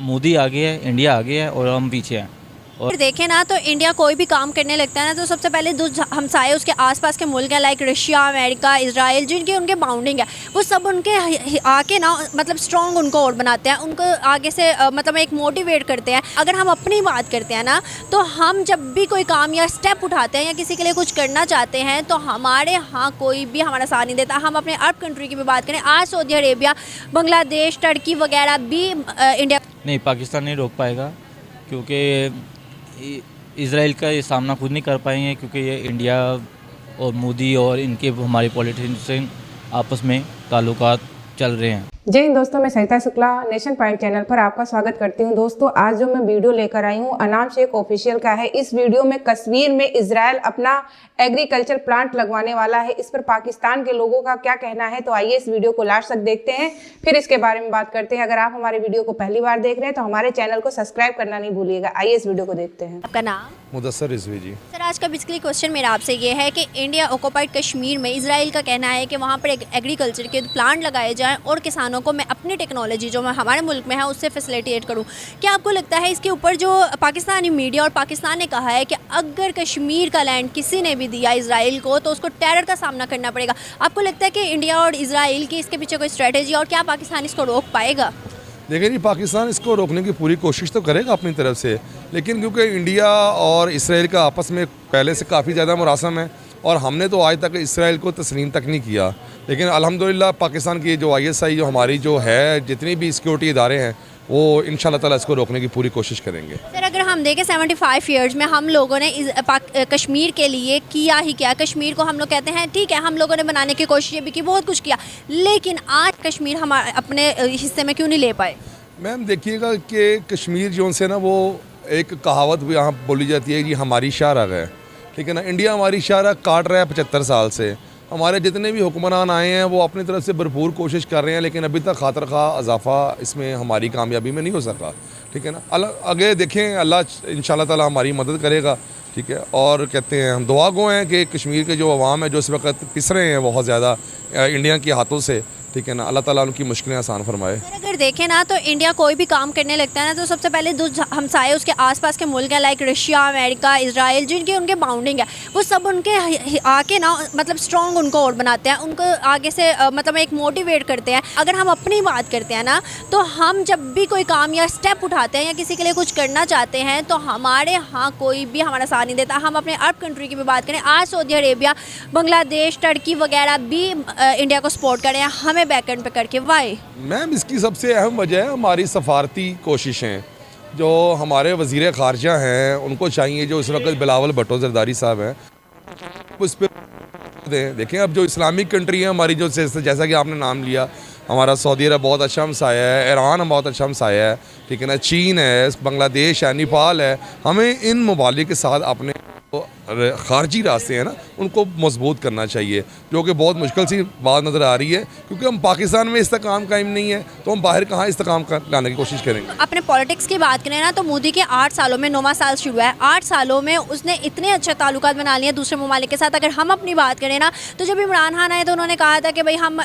मोदी आगे है, इंडिया आगे है और हम पीछे हैं। और देखें ना तो इंडिया कोई भी काम करने लगता है ना तो सबसे पहले जो हमसाए उसके आसपास के मुल्क हैं लाइक रशिया, अमेरिका, इजराइल, जिनकी उनके बाउंडिंग है, वो सब उनके आके ना मतलब स्ट्रॉन्ग उनको और बनाते हैं, उनको आगे से मतलब एक मोटिवेट करते हैं। अगर हम अपनी बात करते हैं ना तो हम जब भी कोई काम या स्टेप उठाते हैं या किसी के लिए कुछ करना चाहते हैं तो हमारे यहाँ कोई भी हमारा साथ नहीं देता। हम अपने अरब कंट्री की भी बात करें, आज सऊदी अरेबिया, बांग्लादेश, टर्की वगैरह भी इंडिया नहीं, पाकिस्तान नहीं रोक पाएगा क्योंकि इज़राइल का ये सामना खुद नहीं कर पाएंगे, क्योंकि ये इंडिया और मोदी और इनके हमारे पॉलिटिशियन आपस में ताल्लुकात चल रहे हैं। जय हिंद दोस्तों, मैं सरिता शुक्ला नेशन पॉइंट चैनल पर आपका स्वागत करती हूं। दोस्तों, आज जो मैं वीडियो लेकर आई हूं अनाम शेख ऑफिशियल का है। इस वीडियो में कश्मीर में इजराइल अपना एग्रीकल्चर प्लांट लगवाने वाला है। इस पर पाकिस्तान के लोगों का क्या कहना है, तो आइए इस वीडियो को लास्ट तक देखते हैं, फिर इसके बारे में बात करते हैं। अगर आप हमारे वीडियो को पहली बार देख रहे हैं तो हमारे चैनल को सब्सक्राइब करना नहीं भूलिएगा। आइए इस वीडियो को देखते हैं। आपका नाम? मुदस्सर रिजवी जी। सर, आज का बेसिकली क्वेश्चन मेरा आपसे ये है कि इंडिया ऑक्युपाइड कश्मीर में इजराइल का कहना है कि वहाँ पर एक एग्रीकल्चर के प्लांट लगाए जाएं और किसानों को मैं अपनी टेक्नोलॉजी जो मैं हमारे मुल्क में है उससे फैसिलिटेट करूँ। क्या आपको लगता है इसके ऊपर जो पाकिस्तानी मीडिया और पाकिस्तान ने कहा है कि अगर कश्मीर का लैंड किसी ने भी दिया इजराइल को तो उसको टेरर का सामना करना पड़ेगा, आपको लगता है कि इंडिया और इजराइल की इसके पीछे कोई स्ट्रेटेजी और क्या पाकिस्तान इसको रोक पाएगा? देखिए जी, पाकिस्तान इसको रोकने की पूरी कोशिश तो करेगा अपनी तरफ से, लेकिन क्योंकि इंडिया और इसराइल का आपस में पहले से काफ़ी ज़्यादा मुरासम है और हमने तो आज तक इसराइल को तस्लीम तक नहीं किया, लेकिन अल्हम्दुलिल्लाह पाकिस्तान की जो ISI जो हमारी जो है जितनी भी सिक्योरिटी इदारे हैं वो इंशाल्लाह ताला इसको रोकने की पूरी कोशिश करेंगे। सर, अगर हम देखें 75 ईयर्स में हम लोगों ने कश्मीर के लिए किया ही क्या। कश्मीर को हम लोग कहते हैं ठीक है, हम लोगों ने बनाने की कोशिश भी की, बहुत कुछ किया, लेकिन आज कश्मीर हम अपने हिस्से में क्यों नहीं ले पाए? मैम देखिएगा कि कश्मीर जो से ना वो एक कहावत भी यहाँ बोली जाती है कि हमारी शाहराग है, ठीक है ना। इंडिया हमारी शाहराग काट रहा है 75 साल से। हमारे जितने भी हुक्मरान आए हैं वो अपनी तरफ से भरपूर कोशिश कर रहे हैं, लेकिन अभी तक खातर खा इजाफा इसमें हमारी कामयाबी में नहीं हो सका, ठीक है ना। आगे देखें, अल्लाह इंशाल्लाह ताला हमारी मदद करेगा, ठीक है। और कहते हैं हम दुआ गो हैं कि कश्मीर के जो अवाम है जो इस वक्त पिस रहे हैं बहुत ज़्यादा इंडिया के हाथों से, ठीक है ना, अल्लाह ताला उनकी मुश्किलें आसान फरमाए। सर, अगर देखें ना तो इंडिया कोई भी काम करने लगता है ना तो सबसे पहले जो हमसाए उसके आसपास के मुल्क हैं लाइक रशिया, अमेरिका, इजराइल, जिनकी उनके बाउंडिंग है, वो सब उनके आके ना मतलब स्ट्रॉन्ग उनको और बनाते हैं, उनको आगे से मतलब एक मोटिवेट करते हैं। अगर हम अपनी बात करते हैं ना तो हम जब भी कोई काम या स्टेप उठाते हैं या किसी के लिए कुछ करना चाहते हैं तो हमारे यहाँ कोई भी हमारा साथ नहीं देता। हम अपने अरब कंट्री की भी बात करें, आज सऊदी अरेबिया, बांग्लादेश, टर्की वगैरह भी इंडिया को सपोर्ट कर रहे हैं, हमें बैकएंड पे करके। वाई? मैम इसकी सबसे अहम वजह है हमारी सफारती कोशिशें। जो हमारे वज़ीर ख़ारजा हैं उनको चाहिए, जो इस वक्त बिलावल भुट्टो ज़रदारी साहब हैं, उस पर देखें। अब जो इस्लामिक कंट्री है हमारी, जो जैसा कि आपने नाम लिया, हमारा सऊदी अरब बहुत अच्छा हमसाया है, ईरान बहुत अच्छा हमसाया है, ठीक है ना, चीन है, बांग्लादेश है, नेपाल है। हमें इन ममालिक के साथ अपने खारजी रास्ते हैं ना उनको मजबूत करना चाहिए, जो कि बहुत मुश्किल सी बात नज़र आ रही है, क्योंकि हम पाकिस्तान में इस्तेकाम कायम नहीं है तो हम बाहर कहाँ इस्तेकाम लाने की कोशिश करेंगे। अपने पॉलिटिक्स की बात करें ना तो मोदी के 8 सालों में 9वां साल शुरू है, 8 सालों में उसने इतने अच्छे ताल्लुकात बना लिए दूसरे ममालिक के साथ। अगर हम अपनी बात करें ना तो जब इमरान खान आए तो उन्होंने कहा था कि भाई हम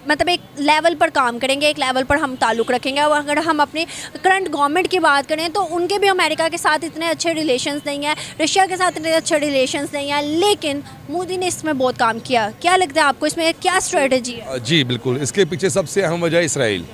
मतलब एक लेवल पर काम करेंगे, एक लेवल पर हम ताल्लुक़ रखेंगे। और अगर हम अपनी करंट गवर्नमेंट की बात करें तो उनके भी अमेरिका के साथ इतने अच्छे रिलेशंस नहीं है, रशिया के साथ इतने अच्छे रिलेशंस नहीं है, लेकिन मोदी ने इसमें बहुत काम किया। क्या लगता है आपको इसमें क्या स्ट्रेटजी है? जी बिल्कुल, इसके पीछे सबसे अहम वजह इसराइल।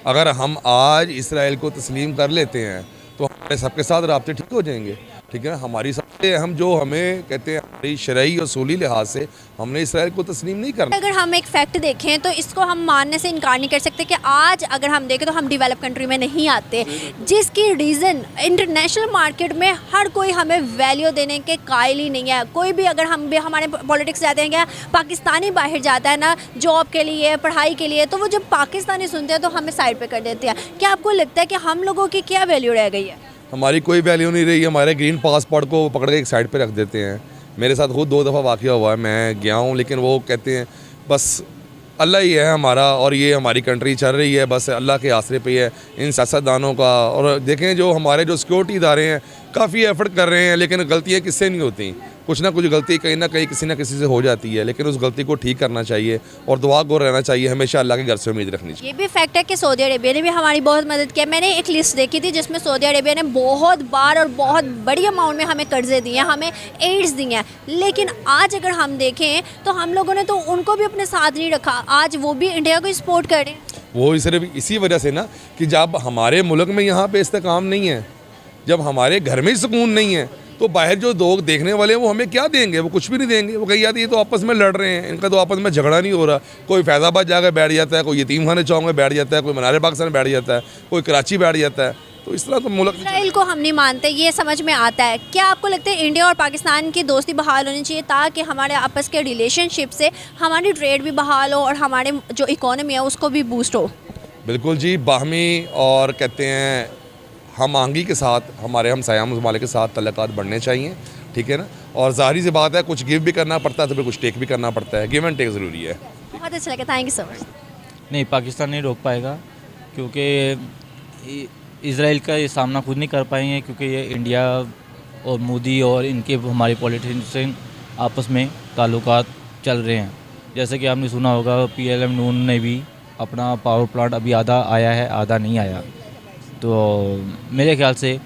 अगर हम आज इसराइल को तस्लीम कर लेते हैं तो हमारे सबके साथ राब्ते ठीक हो जाएंगे, ठीक है ना। हमारी सबसे अहम जो हमें कहते हैं हमारी शरई और सूली लिहाज से हमने इसराइल को तस्लीम नहीं करना। अगर हम एक फैक्ट देखें तो इसको हम मानने से इनकार नहीं कर सकते कि आज अगर हम देखें तो हम डेवलप कंट्री में नहीं आते, जिसकी रीज़न इंटरनेशनल मार्केट में हर कोई हमें वैल्यू देने के कायल ही नहीं है। कोई भी अगर हम भी हमारे पॉलिटिक्स जाते हैं, क्या पाकिस्तानी बाहर जाता है ना जॉब के लिए, पढ़ाई के लिए, तो वो जब पाकिस्तानी सुनते हैं तो हमें साइड पर कर देते हैं। क्या आपको लगता है कि हम लोगों की क्या वैल्यू रह गई है? हमारी कोई वैल्यू नहीं रही। हमारे ग्रीन पासपोर्ट को पकड़ के एक साइड पे रख देते हैं। मेरे साथ खुद 2 दफ़ा वाक़या हुआ है, मैं गया हूँ, लेकिन वो कहते हैं बस अल्लाह ही है हमारा और ये हमारी कंट्री चल रही है बस अल्लाह के आसरे पे है इन सियासतदानों का। और देखें जो हमारे जो सिक्योरिटी इदारे हैं काफ़ी एफर्ट कर रहे हैं, लेकिन गलतियाँ किससे नहीं होती, कुछ ना कुछ गलती कहीं ना कहीं किसी ना किसी से हो जाती है, लेकिन उस गलती को ठीक करना चाहिए और दुआ गो रहना चाहिए, हमेशा अल्लाह के घर से उम्मीद रखनी चाहिए। ये भी फैक्ट है कि सऊदी अरेबिया ने भी हमारी बहुत मदद की है। मैंने एक लिस्ट देखी थी जिसमें सऊदी अरेबिया ने बहुत बार और बहुत बड़ी अमाउंट में हमें कर्जे दिए हैं, हमें एड्स दिए हैं, लेकिन आज अगर हम देखें तो हम लोगों ने तो उनको भी अपने साथ नहीं रखा। आज वो भी इंडिया को सपोर्ट कर रहे हैं। वो सिर्फ इसी वजह से ना कि जब हमारे मुल्क में यहाँ पे इस्तेकाम नहीं है, जब हमारे घर में ही सुकून नहीं है, तो बाहर जो लोग देखने वाले हैं वो हमें क्या देंगे? वो कुछ भी नहीं देंगे। वो कहीं आती है तो आपस में लड़ रहे हैं, इनका तो आपस में झगड़ा नहीं हो रहा। कोई फैज़ाबाद जाकर बैठ जाता है, कोई यतीम खाने चौक में बैठ जाता है, कोई मनार पाकिस्तान बैठ जाता है, कोई कराची बैठ जाता है। तो इस तरह तो मुल्क इसराइल को हम नहीं मानते, ये समझ में आता है। क्या आपको लगता है इंडिया और पाकिस्तान की दोस्ती बहाल होनी चाहिए ताकि हमारे आपस के रिलेशनशिप से हमारी ट्रेड भी बहाल हो और हमारे जो इकोनॉमी है उसको भी बूस्ट हो? बिल्कुल जी, बाहमी और कहते हैं हम आहंगी के साथ हमारे हमसाया ममालिक के साथ तल्लुकात बढ़ने चाहिए, ठीक है ना। और ज़ाहिर सी बात है कुछ गिव भी करना पड़ता है तो फिर कुछ टेक भी करना पड़ता है, गिव एंड टेक ज़रूरी है। बहुत अच्छा लगा, थैंक यू सो मच। नहीं, पाकिस्तान नहीं रोक पाएगा क्योंकि इसराइल का ये सामना खुद नहीं कर पाएंगे, क्योंकि ये इंडिया और मोदी और इनके हमारे पॉलिटिशियन आपस में ताल्लुकात चल रहे हैं। जैसे कि आपने सुना होगा PLM नून ने भी अपना पावर प्लांट अभी आधा आया है, आधा नहीं आया। तो मेरे ख्याल से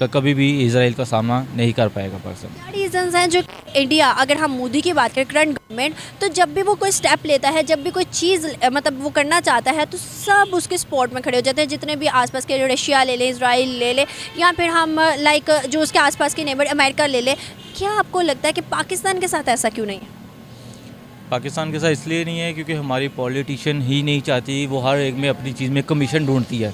कभी भी इसराइल का सामना नहीं कर पाएगा पाकिस्तान। क्या रीजंस हैं जो इंडिया, अगर हम मोदी की बात करें करंट गवर्नमेंट, तो जब भी वो कोई स्टेप लेता है, जब भी कोई चीज़ मतलब वो करना चाहता है तो सब उसके सपोर्ट में खड़े हो जाते हैं। जितने भी आसपास के, रशिया ले ले, इसराइल ले ले, या फिर हम लाइक जो उसके आसपास के नेबर अमेरिका ले ले। क्या आपको लगता है कि पाकिस्तान के साथ ऐसा क्यों नहीं है? पाकिस्तान के साथ इसलिए नहीं है क्योंकि हमारी पॉलिटिशियन ही नहीं चाहती, वो हर एक में अपनी चीज़ में कमीशन ढूंढती है।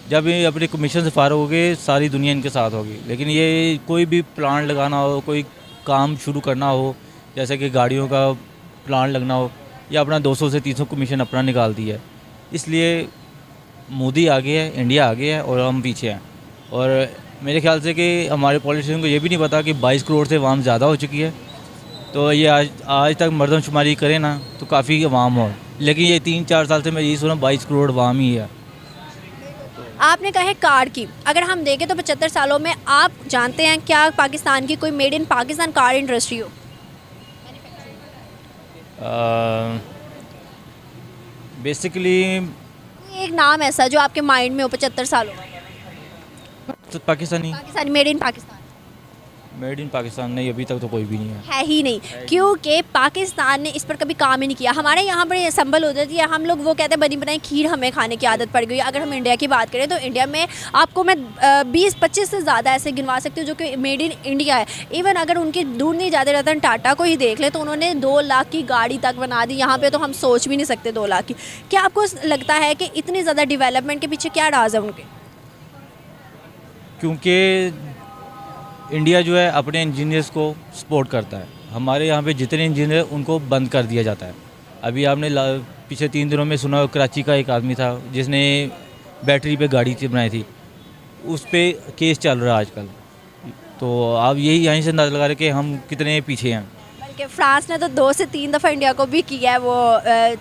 जब ये अपने कमीशन से फारग हो गए सारी दुनिया इनके साथ होगी, लेकिन ये कोई भी प्लांट लगाना हो, कोई काम शुरू करना हो, जैसे कि गाड़ियों का प्लांट लगना हो, या अपना 200 से 300 कमीशन अपना निकाल दिया है। इसलिए मोदी आगे है, इंडिया आगे है और हम पीछे हैं। और मेरे ख्याल से कि हमारे पॉलिटिशियन को ये भी नहीं पता कि 22 करोड़ से अवाम ज़्यादा हो चुकी है। तो ये आज तक मरदमशुमारी करें ना तो काफ़ी अवाम हो, लेकिन ये 3-4 साल से मैं यही सुना 22 करोड़ अवाम ही है। आपने कहा है कार की, अगर हम देखें तो 75 सालों में आप जानते हैं क्या पाकिस्तान की कोई made in Pakistan car industry हो? बेसिकली एक नाम ऐसा जो आपके माइंड में हो 75 सालों में? Pakistani made in Pakistan made in Pakistan नहीं, अभी तक तो कोई भी नहीं है ही नहीं, क्योंकि पाकिस्तान ने इस पर कभी काम ही नहीं किया। हमारे यहाँ पर संभल हो जाती है, हम लोग वो कहते हैं बनी बनाई खीर हमें खाने की आदत पड़ गई। अगर हम इंडिया की बात करें तो इंडिया में आपको मैं 20-25 से ज़्यादा ऐसे गिनवा सकती हूँ जो कि मेड इन इंडिया है। इवन अगर उनकी दूर नहीं जाते रतन टाटा को ही देख ले तो उन्होंने 2 लाख की गाड़ी तक बना दी। यहाँ पर तो हम सोच भी नहीं सकते 2 लाख की। क्या आपको लगता है कि इतनी ज़्यादा डिवेलपमेंट के पीछे क्या राज है उनके? क्योंकि इंडिया जो है अपने इंजीनियर्स को सपोर्ट करता है। हमारे यहाँ पे जितने इंजीनियर उनको बंद कर दिया जाता है। अभी आपने पिछले 3 दिनों में सुना, कराची का एक आदमी था जिसने बैटरी पे गाड़ी बनाई थी, उस पर केस चल रहा है आजकल। तो आप यही यहीं से अंदाज़ा लगा रहे कि हम कितने पीछे हैं। बल्कि फ्रांस ने तो 2 से 3 दफ़ा इंडिया को भी किया है, वो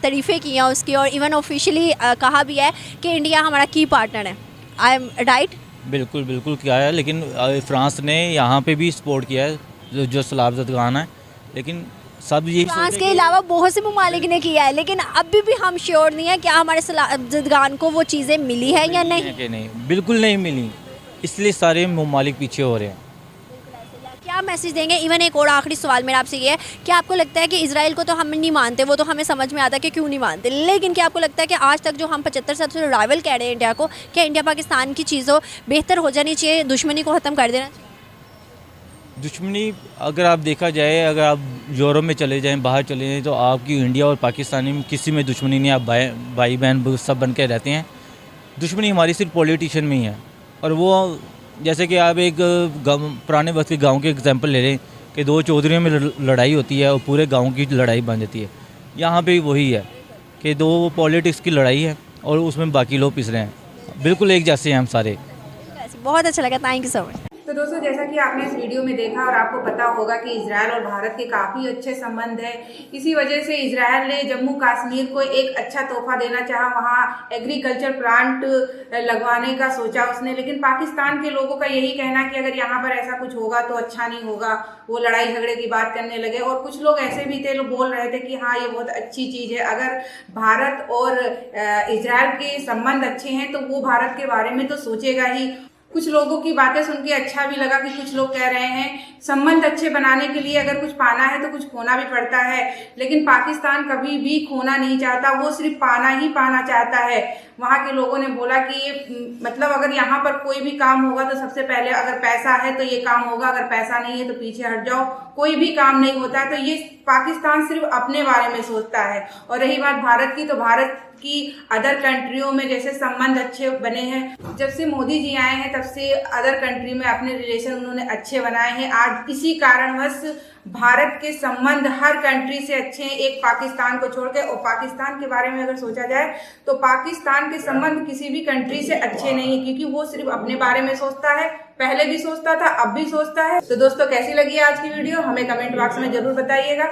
तारीफ़ें की हैं उसकी, और इवन ऑफिशियली कहा भी है कि इंडिया हमारा की पार्टनर है। I am right? बिल्कुल बिल्कुल किया है, लेकिन फ्रांस ने यहाँ पे भी सपोर्ट किया है जो सलाबजदगान है, लेकिन सब यही फ्रांस के अलावा बहुत से ममालिक ने किया है, लेकिन अभी भी हम श्योर नहीं है क्या हमारे सलाबजदगान को वो चीज़ें मिली है या नहीं। कि नहीं, बिल्कुल नहीं मिली, इसलिए सारे ममालिक पीछे हो रहे हैं। क्या मैसेज देंगे? इवन एक और आखिरी सवाल मेरा आपसे ये है, क्या आपको लगता है कि इसराइल को तो हम नहीं मानते, वो तो हमें समझ में आता है कि क्यों नहीं मानते, लेकिन क्या आपको लगता है कि आज तक जो हम 75 साल से राइवल कह रहे हैं इंडिया को, क्या इंडिया पाकिस्तान की चीज़ों बेहतर हो जानी चाहिए, दुश्मनी को ख़त्म कर देना चाहिए? दुश्मनी अगर आप देखा जाए, अगर आप यूरोप में चले जाएं, बाहर चले जाएं, तो आपकी इंडिया और पाकिस्तानी में किसी में दुश्मनी नहीं है। आप भाई बहन सब बन के रहते हैं। दुश्मनी हमारी सिर्फ पॉलिटिशियन में ही है। और वो जैसे कि आप एक पुराने वक्त के गांव के एग्जांपल ले लें कि 2 चौधरियों में लड़ाई होती है और पूरे गांव की लड़ाई बन जाती है। यहाँ पे वही है कि 2 पॉलिटिक्स की लड़ाई है और उसमें बाकी लोग पिस रहे हैं। बिल्कुल एक जैसे हैं हम सारे। बहुत अच्छा लगा, थैंक यू सो मच। तो दोस्तों, जैसा कि आपने इस वीडियो में देखा और आपको पता होगा कि इजराइल और भारत के काफ़ी अच्छे संबंध है। इसी वजह से इजराइल ने जम्मू कश्मीर को एक अच्छा तोहफा देना चाहा, वहाँ एग्रीकल्चर प्लांट लगवाने का सोचा उसने। लेकिन पाकिस्तान के लोगों का यही कहना कि अगर यहाँ पर ऐसा कुछ होगा तो अच्छा नहीं होगा, वो लड़ाई झगड़े की बात करने लगे। और कुछ लोग ऐसे भी थे, लोग बोल रहे थे कि हाँ ये बहुत अच्छी चीज़ है, अगर भारत और इजराइल के संबंध अच्छे हैं तो वो भारत के बारे में तो सोचेगा ही। कुछ लोगों की बातें सुन के अच्छा भी लगा कि कुछ लोग कह रहे हैं संबंध अच्छे बनाने के लिए अगर कुछ पाना है तो कुछ खोना भी पड़ता है, लेकिन पाकिस्तान कभी भी खोना नहीं चाहता, वो सिर्फ पाना ही पाना चाहता है। वहाँ के लोगों ने बोला कि ये मतलब अगर यहाँ पर कोई भी काम होगा तो सबसे पहले अगर पैसा है तो ये काम होगा, अगर पैसा नहीं है तो पीछे हट जाओ, कोई भी काम नहीं होता। तो ये पाकिस्तान सिर्फ अपने बारे में सोचता है। और रही बात भारत की, तो भारत की अदर कंट्रियों में जैसे संबंध अच्छे बने हैं, जब से मोदी जी आए हैं तब से अदर कंट्री में अपने रिलेशन उन्होंने अच्छे बनाए हैं। आज इसी कारणवश भारत के संबंध हर कंट्री से अच्छे हैं, एक पाकिस्तान को छोड़ के। और पाकिस्तान के बारे में अगर सोचा जाए तो पाकिस्तान के संबंध किसी भी कंट्री से अच्छे नहीं है, क्योंकि वो सिर्फ अपने बारे में सोचता है, पहले भी सोचता था, अब भी सोचता है। तो दोस्तों, कैसी लगी आज की वीडियो हमें कमेंट बॉक्स में जरूर बताइएगा।